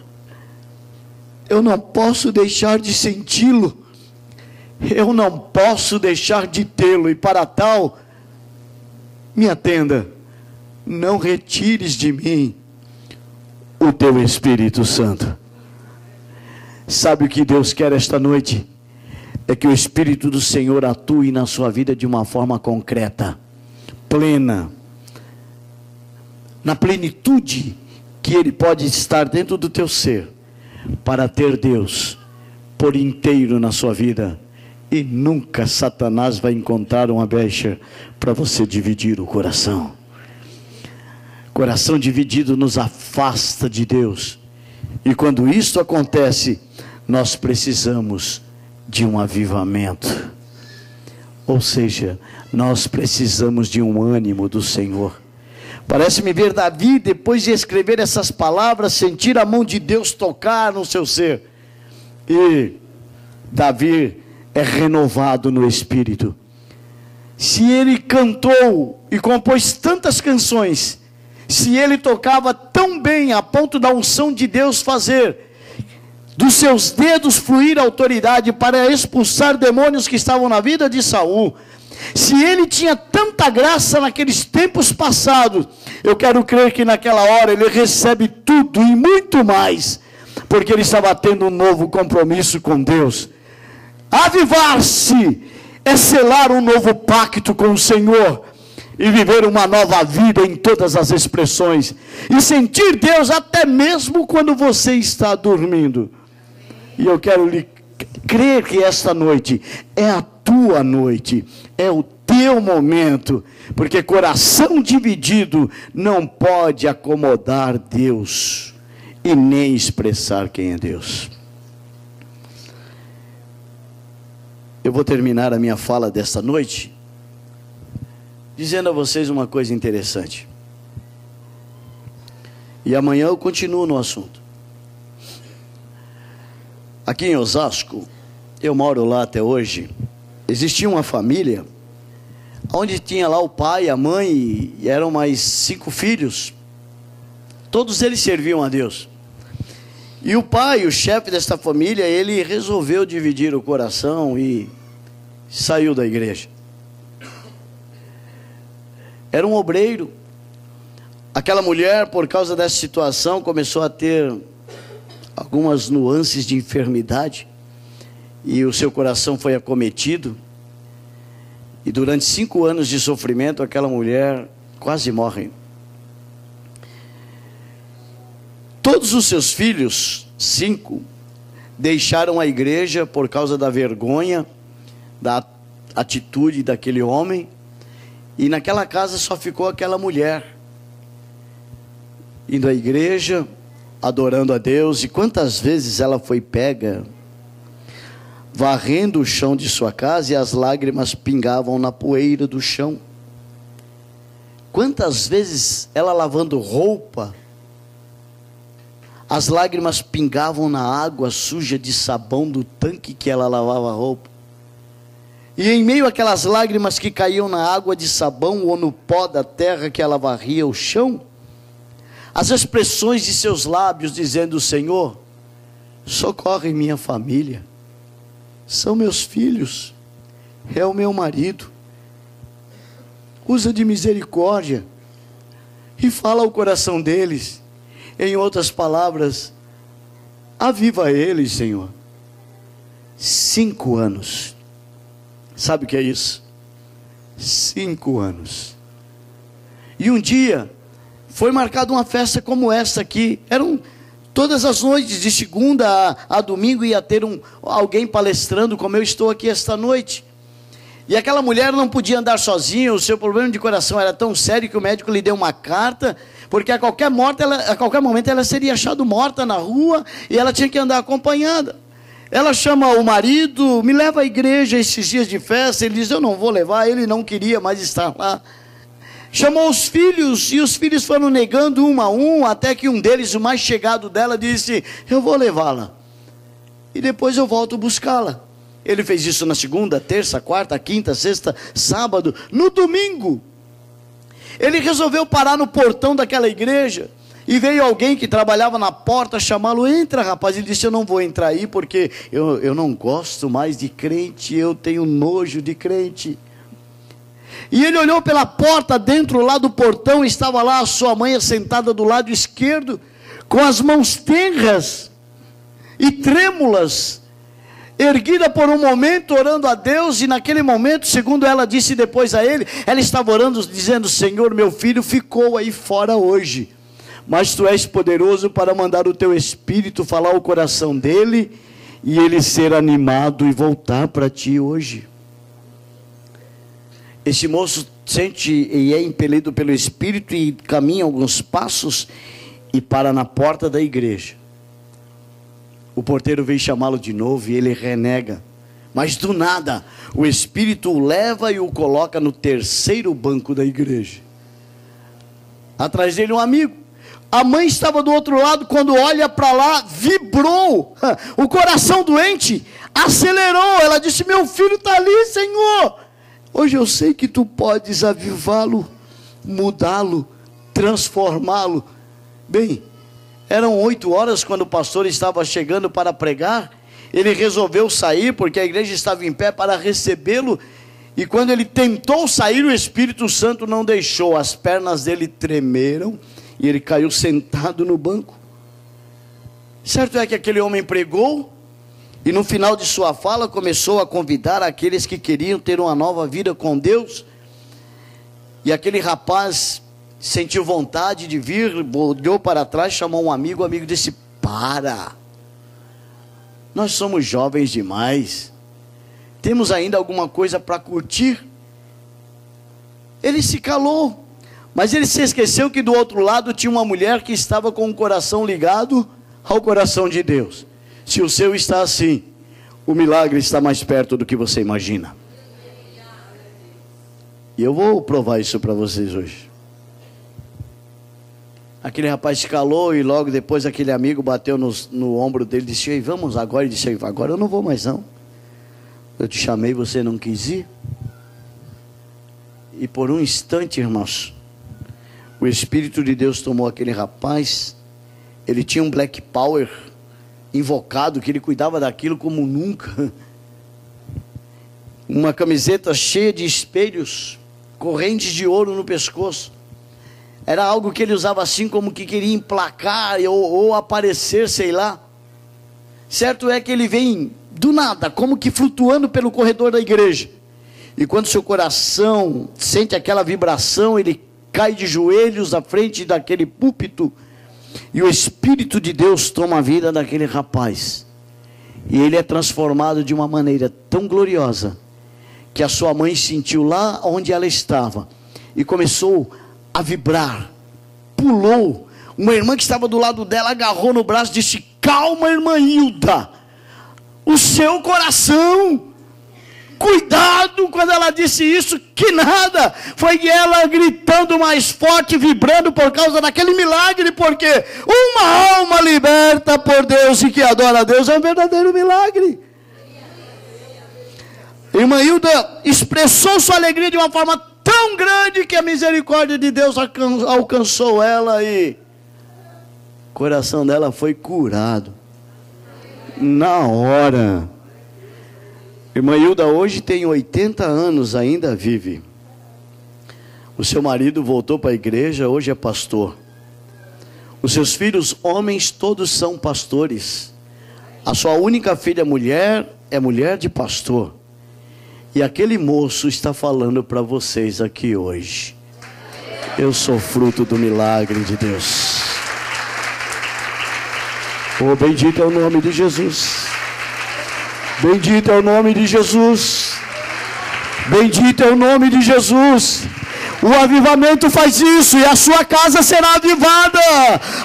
eu não posso deixar de senti-lo, eu não posso deixar de tê-lo, e para tal, me atenda, não retires de mim o teu Espírito Santo. Sabe o que Deus quer esta noite? É que o Espírito do Senhor atue na sua vida de uma forma concreta, plena, na plenitude que Ele pode estar dentro do teu ser, para ter Deus por inteiro na sua vida. E nunca Satanás vai encontrar uma brecha para você dividir o coração. Coração dividido nos afasta de Deus. E quando isso acontece, nós precisamos de um avivamento. Ou seja, nós precisamos de um ânimo do Senhor. Parece-me ver Davi, depois de escrever essas palavras, sentir a mão de Deus tocar no seu ser. E Davi é renovado no espírito. Se ele cantou e compôs tantas canções, se ele tocava tão bem a ponto da unção de Deus fazer dos seus dedos fluir autoridade para expulsar demônios que estavam na vida de Saul, se ele tinha tanta graça naqueles tempos passados, eu quero crer que naquela hora ele recebe tudo e muito mais, porque ele estava tendo um novo compromisso com Deus. Avivar-se é selar um novo pacto com o Senhor e viver uma nova vida em todas as expressões, e sentir Deus até mesmo quando você está dormindo. E eu quero lhe crer que esta noite é a tua noite, é o teu momento, porque coração dividido não pode acomodar Deus e nem expressar quem é Deus. Eu vou terminar a minha fala desta noite dizendo a vocês uma coisa interessante, e amanhã eu continuo no assunto. Aqui em Osasco, eu moro lá até hoje, existia uma família onde tinha lá o pai, a mãe, e eram mais 5 filhos. Todos eles serviam a Deus. E o pai, o chefe desta família, ele resolveu dividir o coração e saiu da igreja. Era um obreiro. Aquela mulher, por causa dessa situação, começou a ter algumas nuances de enfermidade, e o seu coração foi acometido, e durante 5 anos de sofrimento, aquela mulher quase morre. Todos os seus filhos, 5, deixaram a igreja por causa da vergonha, da atitude daquele homem, e naquela casa só ficou aquela mulher, indo à igreja, adorando a Deus. E quantas vezes ela foi pega varrendo o chão de sua casa e as lágrimas pingavam na poeira do chão. Quantas vezes ela lavando roupa, as lágrimas pingavam na água suja de sabão do tanque que ela lavava a roupa. E em meio àquelas lágrimas que caíam na água de sabão ou no pó da terra que ela varria o chão, as expressões de seus lábios dizendo: Senhor, socorre minha família, são meus filhos, é o meu marido, usa de misericórdia, e fala ao coração deles. Em outras palavras, aviva eles, Senhor. 5 anos, sabe o que é isso? 5 anos, e um dia, foi marcada uma festa como essa aqui. Eram todas as noites, de segunda a domingo, ia ter alguém palestrando, como eu estou aqui esta noite. E aquela mulher não podia andar sozinha, o seu problema de coração era tão sério que o médico lhe deu uma carta, porque a qualquer momento ela seria achada morta na rua e ela tinha que andar acompanhada. Ela chama o marido, me leva à igreja esses dias de festa. Ele diz, eu não vou levar, ele não queria mais estar lá. Chamou os filhos, e os filhos foram negando um a um, até que um deles, o mais chegado dela, disse, eu vou levá-la, e depois eu volto buscá-la. Ele fez isso na segunda, terça, quarta, quinta, sexta, sábado. No domingo, ele resolveu parar no portão daquela igreja, e veio alguém que trabalhava na porta chamá-lo, entra rapaz. Ele disse, eu não vou entrar aí, porque eu não gosto mais de crente, eu tenho nojo de crente. E ele olhou pela porta, dentro lá do portão, estava lá a sua mãe sentada do lado esquerdo, com as mãos tenras e trêmulas, erguida por um momento, orando a Deus. E naquele momento, segundo ela disse depois a ele, ela estava orando, dizendo, Senhor, meu filho ficou aí fora hoje, mas tu és poderoso para mandar o teu Espírito falar ao coração dele, e ele ser animado e voltar para ti hoje. Esse moço sente e é impelido pelo Espírito e caminha alguns passos e para na porta da igreja. O porteiro veio chamá-lo de novo e ele renega. Mas do nada, o Espírito o leva e o coloca no terceiro banco da igreja. Atrás dele um amigo. A mãe estava do outro lado, quando olha para lá, vibrou. O coração doente acelerou. Ela disse, meu filho está ali, Senhor. Hoje eu sei que tu podes avivá-lo, mudá-lo, transformá-lo. Bem, eram 8 horas quando o pastor estava chegando para pregar. Ele resolveu sair, porque a igreja estava em pé para recebê-lo. E quando ele tentou sair, o Espírito Santo não deixou. As pernas dele tremeram e ele caiu sentado no banco. Certo é que aquele homem pregou, e no final de sua fala começou a convidar aqueles que queriam ter uma nova vida com Deus. E aquele rapaz sentiu vontade de vir, olhou para trás, chamou um amigo, o amigo disse, para, nós somos jovens demais, temos ainda alguma coisa para curtir. Ele se calou, mas ele se esqueceu que do outro lado tinha uma mulher que estava com o coração ligado ao coração de Deus. Se o seu está assim, o milagre está mais perto do que você imagina. E eu vou provar isso para vocês hoje. Aquele rapaz se calou e logo depois aquele amigo bateu no ombro dele e disse, ei, vamos agora. Ele disse, agora eu não vou mais não. Eu te chamei, você não quis ir. E por um instante, irmãos, o Espírito de Deus tomou aquele rapaz. Ele tinha um black power invocado, que ele cuidava daquilo como nunca. Uma camiseta cheia de espelhos, correntes de ouro no pescoço. Era algo que ele usava assim como que queria emplacar ou aparecer, sei lá. Certo é que ele vem do nada, como que flutuando pelo corredor da igreja. E quando seu coração sente aquela vibração, ele cai de joelhos à frente daquele púlpito. E o Espírito de Deus toma a vida daquele rapaz. E ele é transformado de uma maneira tão gloriosa, que a sua mãe sentiu lá onde ela estava. E começou a vibrar. Pulou. Uma irmã que estava do lado dela agarrou no braço e disse, calma, irmã Hilda. O seu coração. Cuidado. Quando ela disse isso, que nada. Foi ela gritando mais forte, vibrando por causa daquele milagre. Porque uma alma liberta por Deus e que adora a Deus é um verdadeiro milagre. Irmã Hilda expressou sua alegria de uma forma tão grande que a misericórdia de Deus alcançou ela e o coração dela foi curado na hora. Irmã Hilda hoje tem 80 anos, ainda vive. O seu marido voltou para a igreja, hoje é pastor. Os seus filhos homens todos são pastores. A sua única filha mulher é mulher de pastor. E aquele moço está falando para vocês aqui hoje. Eu sou fruto do milagre de Deus. Oh, bendito é o nome de Jesus. Bendito é o nome de Jesus. Bendito é o nome de Jesus. O avivamento faz isso, e a sua casa será avivada,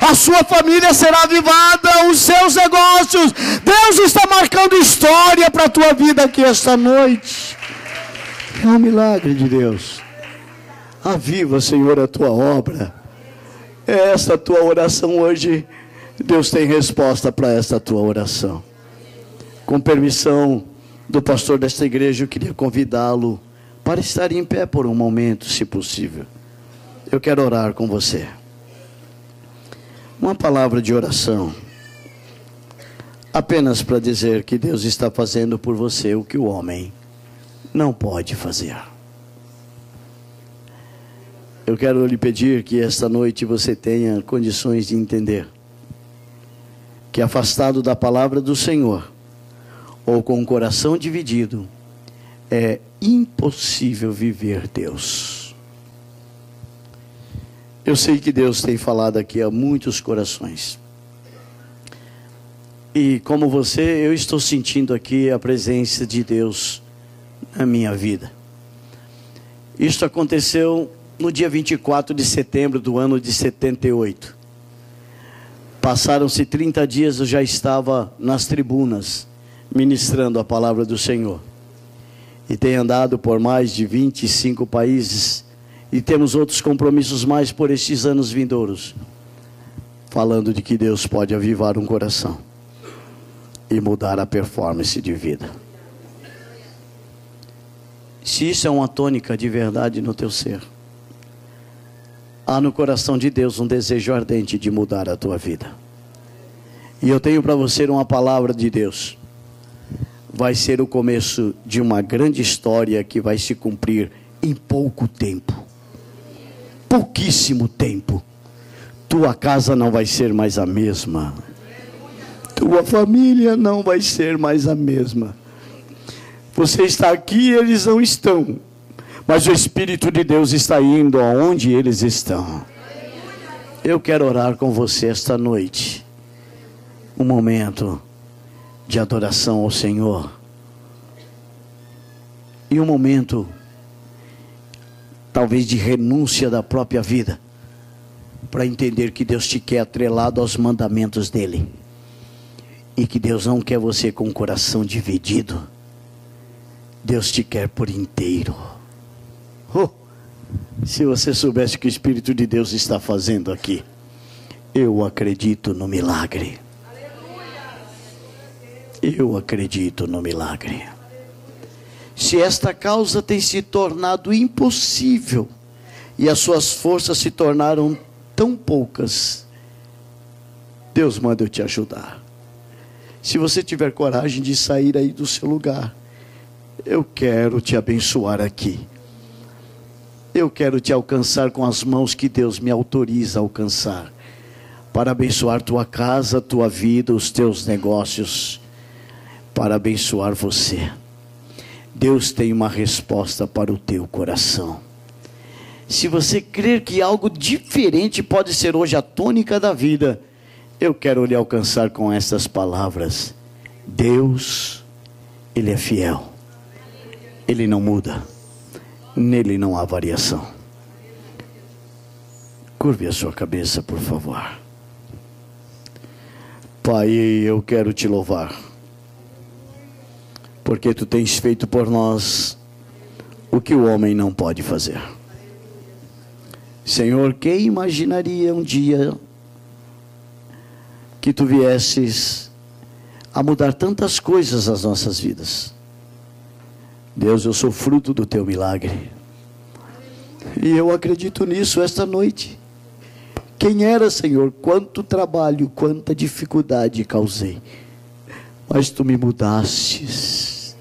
a sua família será avivada, os seus negócios. Deus está marcando história para a tua vida aqui esta noite. É um milagre de Deus. Aviva, Senhor, a tua obra. É esta tua oração hoje. Deus tem resposta para esta tua oração. Com permissão do pastor desta igreja, eu queria convidá-lo para estar em pé por um momento, se possível. Eu quero orar com você. Uma palavra de oração, apenas para dizer que Deus está fazendo por você o que o homem não pode fazer. Eu quero lhe pedir que esta noite você tenha condições de entender que, afastado da palavra do Senhor, ou com o coração dividido, é impossível viver Deus. Eu sei que Deus tem falado aqui a muitos corações. E como você, eu estou sentindo aqui a presença de Deus na minha vida. Isto aconteceu no dia 24 de setembro do ano de 78. Passaram-se 30 dias, eu já estava nas tribunas, ministrando a palavra do Senhor. E tenho andado por mais de 25 países, e temos outros compromissos mais por estes anos vindouros, falando de que Deus pode avivar um coração e mudar a performance de vida. Se isso é uma tônica de verdade no teu ser, há no coração de Deus um desejo ardente de mudar a tua vida. E eu tenho para você uma palavra de Deus. Vai ser o começo de uma grande história que vai se cumprir em pouco tempo. Pouquíssimo tempo. Tua casa não vai ser mais a mesma. Tua família não vai ser mais a mesma. Você está aqui e eles não estão. Mas o Espírito de Deus está indo aonde eles estão. Eu quero orar com você esta noite. Um momento de adoração ao Senhor. E um momento, talvez, de renúncia da própria vida. Para entender que Deus te quer atrelado aos mandamentos dEle. E que Deus não quer você com o coração dividido. Deus te quer por inteiro. Oh, se você soubesse o que o Espírito de Deus está fazendo aqui. Eu acredito no milagre. Eu acredito no milagre. Se esta causa tem se tornado impossível e as suas forças se tornaram tão poucas, Deus manda eu te ajudar. Se você tiver coragem de sair aí do seu lugar, eu quero te abençoar aqui. Eu quero te alcançar com as mãos que Deus me autoriza a alcançar, para abençoar tua casa, tua vida, os teus negócios, para abençoar você. Deus tem uma resposta para o teu coração. Se você crer que algo diferente pode ser hoje a tônica da vida, eu quero lhe alcançar com estas palavras. Deus, Ele é fiel. Ele não muda. Nele não há variação. Curve a sua cabeça, por favor. Pai, eu quero te louvar, porque tu tens feito por nós o que o homem não pode fazer. Senhor, quem imaginaria um dia que tu viesses a mudar tantas coisas nas nossas vidas? Deus, eu sou fruto do teu milagre. E eu acredito nisso esta noite. Quem era, Senhor? Quanto trabalho, quanta dificuldade causei. Mas tu me mudastes.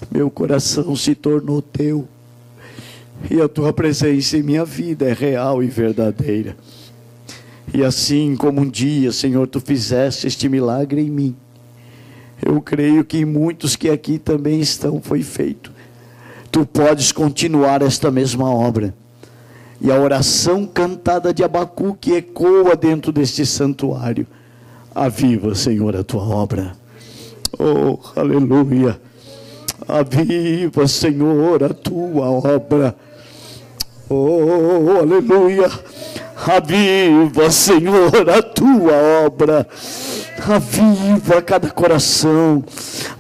Meu coração se tornou teu. E a tua presença em minha vida é real e verdadeira. E assim como um dia, Senhor, tu fizeste este milagre em mim, eu creio que em muitos que aqui também estão foi feito. Tu podes continuar esta mesma obra. E a oração cantada de Abacuque ecoa dentro deste santuário. Aviva, Senhor, a tua obra. Oh, aleluia. Aviva, Senhor, a tua obra. Oh, aleluia. Aviva, Senhor, a tua obra. Aviva cada coração.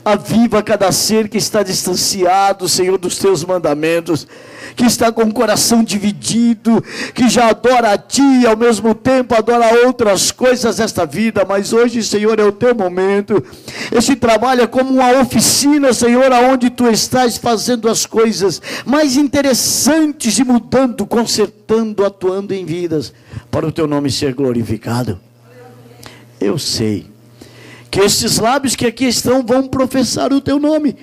Aviva cada ser que está distanciado, Senhor, dos teus mandamentos, que está com o coração dividido, que já adora a Ti e ao mesmo tempo adora outras coisas desta vida. Mas hoje, Senhor, é o Teu momento. Este trabalho é como uma oficina, Senhor, aonde Tu estás fazendo as coisas mais interessantes e mudando, consertando, atuando em vidas, para o Teu nome ser glorificado. Eu sei que estes lábios que aqui estão vão professar o Teu nome,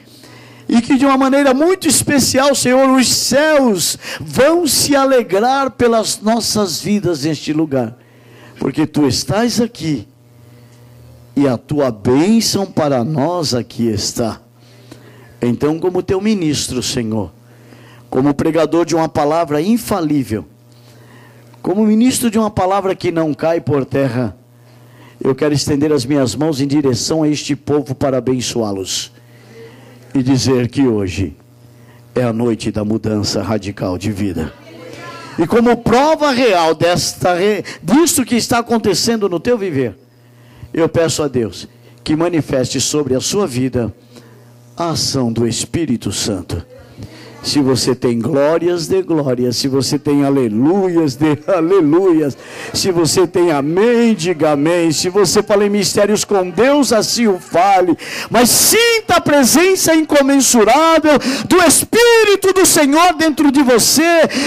e que de uma maneira muito especial, Senhor, os céus vão se alegrar pelas nossas vidas neste lugar, porque Tu estás aqui, e a Tua bênção para nós aqui está. Então, como Teu ministro, Senhor, como pregador de uma palavra infalível, como ministro de uma palavra que não cai por terra, eu quero estender as minhas mãos em direção a este povo para abençoá-los e dizer que hoje é a noite da mudança radical de vida. E como prova real disso que está acontecendo no teu viver, eu peço a Deus que manifeste sobre a sua vida a ação do Espírito Santo. Se você tem glórias, dê glórias. Se você tem aleluias, dê aleluias. Se você tem amém, diga amém. Se você fala em mistérios com Deus, assim o fale. Mas sinta a presença incomensurável do Espírito do Senhor dentro de você,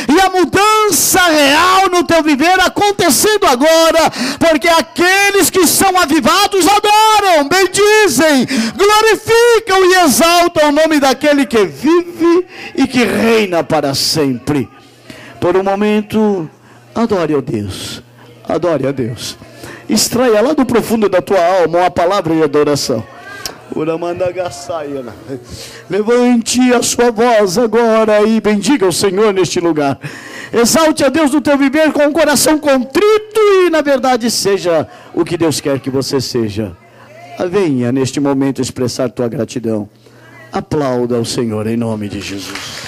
e a mudança real no teu viver acontecendo agora, porque aqueles que são avivados adoram, bendizem, glorificam e exaltam o nome daquele que vive e que reina para sempre. Por um momento, adore a Deus, adore a Deus, extraia lá do profundo da tua alma uma palavra de adoração. Levante a sua voz agora e bendiga o Senhor neste lugar. Exalte a Deus no teu viver com um coração contrito, e na verdade seja o que Deus quer que você seja. Venha neste momento expressar tua gratidão. Aplauda o Senhor em nome de Jesus.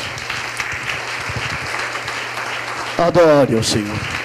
Adore o Senhor.